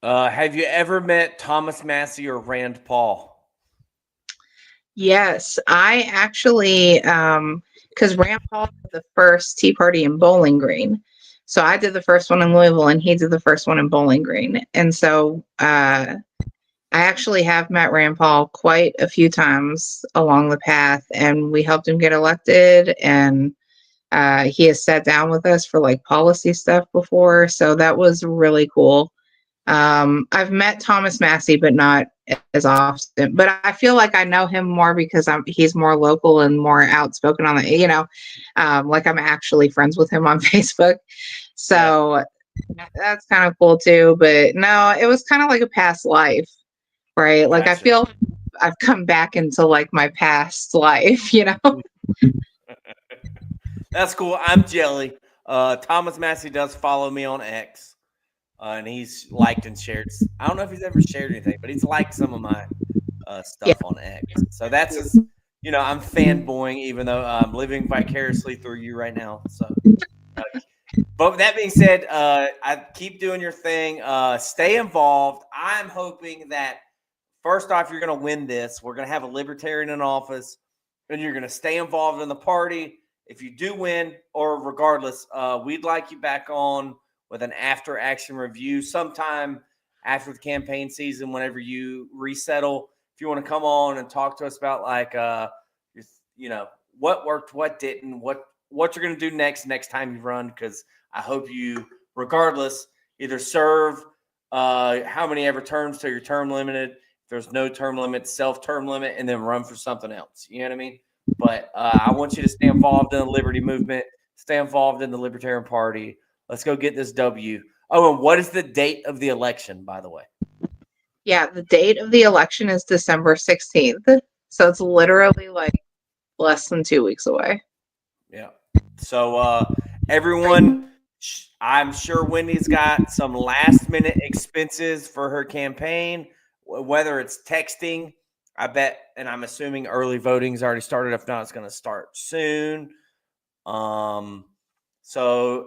Have you ever met Thomas Massey or Rand Paul? Yes, I actually, because Rand Paul did the first Tea Party in Bowling Green. So I did the first one in Louisville and he did the first one in Bowling Green. And so I actually have met Rand Paul quite a few times along the path, and we helped him get elected, and he has sat down with us for policy stuff before. So that was really cool. I've met Thomas Massey, but not as often, but I feel like I know him more because he's more local and more outspoken on the, I'm actually friends with him on Facebook. So That's kind of cool too. But no, it was kind of like a past life, right? Like I Gotcha. feel I've come back into like my past life, you know? That's cool. I'm jelly. Thomas Massey does follow me on X, and he's liked and shared. I don't know if he's ever shared anything, but he's liked some of my Yeah. stuff on X. So that's his, I'm fanboying, even though I'm living vicariously through you right now. So, but with that being said, I keep doing your thing. Stay involved. I'm hoping that first off, you're going to win this. We're going to have a libertarian in office, and you're going to stay involved in the party. If you do win, or regardless, we'd like you back on with an after action review sometime after the campaign season, whenever you resettle. If you want to come on and talk to us about like, what worked, what didn't, what you're going to do next time you run, because I hope you, regardless, either serve how many ever terms till you're term limited. If there's no term limit, self-term limit, and then run for something else. You know what I mean? But I want you to stay involved in the liberty movement, stay involved in the Libertarian Party. Let's go get this W. Oh, and what is the date of the election, by the way? Yeah, the date of the election is December 16th. So it's literally like less than 2 weeks away. Yeah. So everyone, I'm sure Wendy's got some last minute expenses for her campaign, whether it's texting. I bet, and I'm assuming early voting's already started. If not, it's going to start soon. So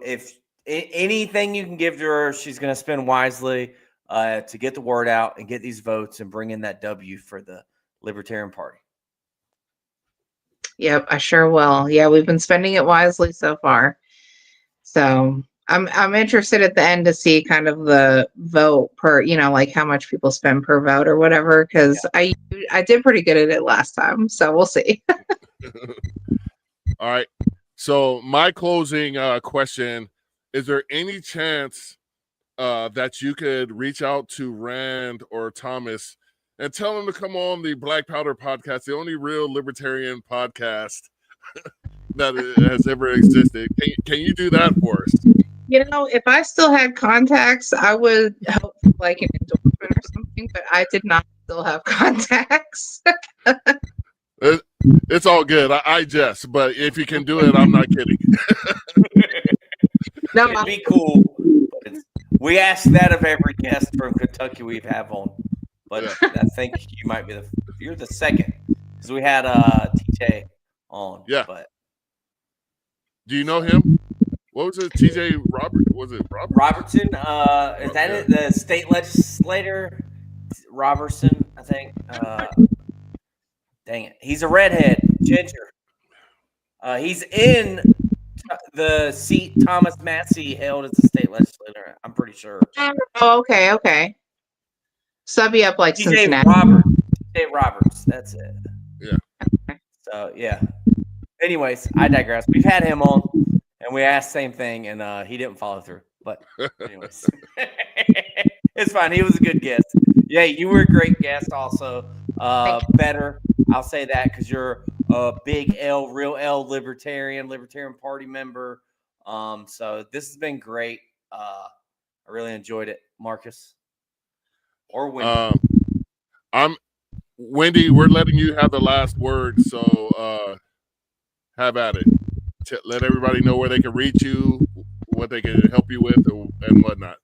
if anything you can give to her, she's going to spend wisely to get the word out and get these votes and bring in that W for the Libertarian Party. Yep, I sure will. Yeah, we've been spending it wisely so far. So I'm interested at the end to see kind of the vote per, like how much people spend per vote or whatever, because I did pretty good at it last time. So we'll see. All right. So my closing question, is there any chance that you could reach out to Rand or Thomas and tell them to come on the Black Powder podcast, the only real libertarian podcast that has ever existed? Can you do that for us? If I still had contacts, I would hope for like an endorsement or something, but I did not still have contacts. It's all good. I jest, but if you can do it, I'm not kidding. No, it'd be cool. We ask that of every guest from Kentucky we've have on, but I think you might be you're the second, because we had TJ on. Yeah. But do you know him? What was it? TJ Robert? Was it Robert? Robertson? Is that it? The state legislator Robertson, I think. Dang it, he's a redhead, ginger. He's in the seat Thomas Massey held as a state legislator. I'm pretty sure. Oh, okay. Sub you up like TJ Cincinnati. Roberts. That's it. Yeah. So yeah. Anyways, I digress. We've had him on, and we asked the same thing, and he didn't follow through. But anyways, it's fine. He was a good guest. Yeah, you were a great guest. Also, better. I'll say that because you're a big L, real L Libertarian Party member. So this has been great. I really enjoyed it, Marcus. Or Wendy. Wendy, we're letting you have the last word, so have at it. Let everybody know where they can reach you, what they can help you with, and whatnot.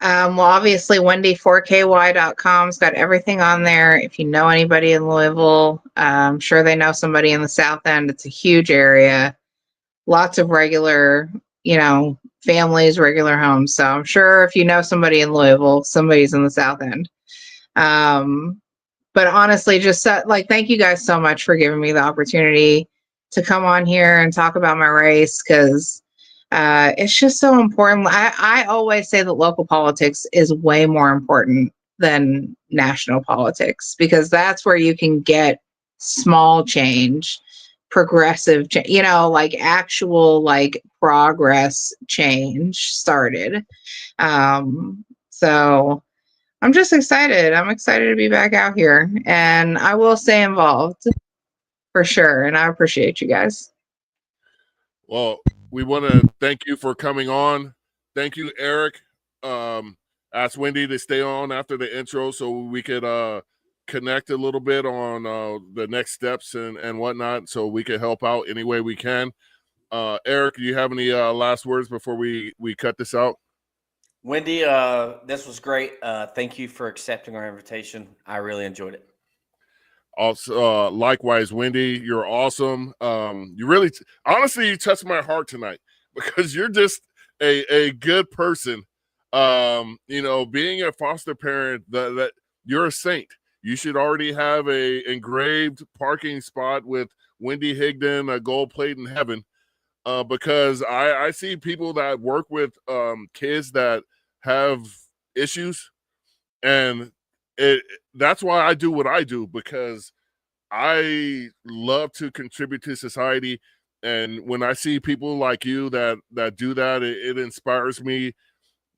Well, obviously, Wendy4ky.com's got everything on there. If you know anybody in Louisville, I'm sure they know somebody in the South End. It's a huge area. Lots of regular, families, regular homes. So I'm sure if you know somebody in Louisville, somebody's in the South End. But honestly, just thank you guys so much for giving me the opportunity to come on here and talk about my race, because it's just so important. I always say that local politics is way more important than national politics, because that's where you can get small change, progressive actual progress change started. So I'm just excited. I'm excited to be back out here, and I will stay involved for sure. And I appreciate you guys. Well, we want to thank you for coming on. Thank you, Eric. Asked Wendy to stay on after the intro so we could connect a little bit on the next steps and whatnot, so we could help out any way we can. Eric, do you have any last words before we cut this out? Wendy, this was great. Thank you for accepting our invitation. I really enjoyed it. Also, likewise, Wendy, you're awesome. You really, honestly, you touched my heart tonight because you're just a good person. You know, being a foster parent, that you're a saint. You should already have a engraved parking spot with Wendy Higdon, a gold plate in heaven. Because I see people that work with kids that have issues, and that's why I do what I do, because I love to contribute to society. And when I see people like you that do that, it inspires me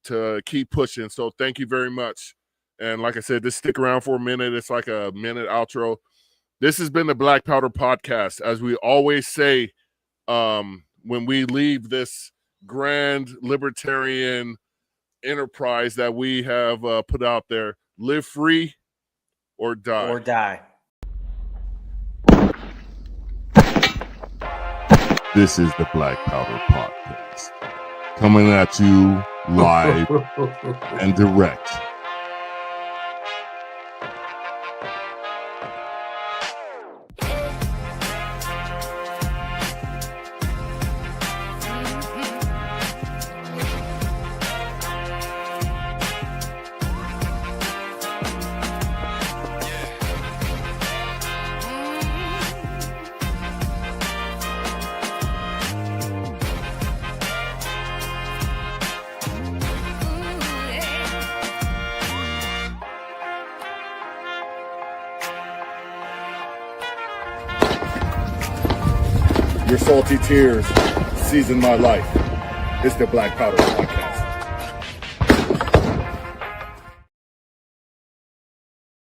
to keep pushing. So thank you very much. And like I said, just stick around for a minute. It's like a minute outro. This has been the Black Powder Podcast. As we always say, when we leave this grand libertarian enterprise that we have put out there, live free or die. Or die. This is the Black Powder Podcast, coming at you live and direct. Your salty tears season my life. It's the Black Powder Podcast.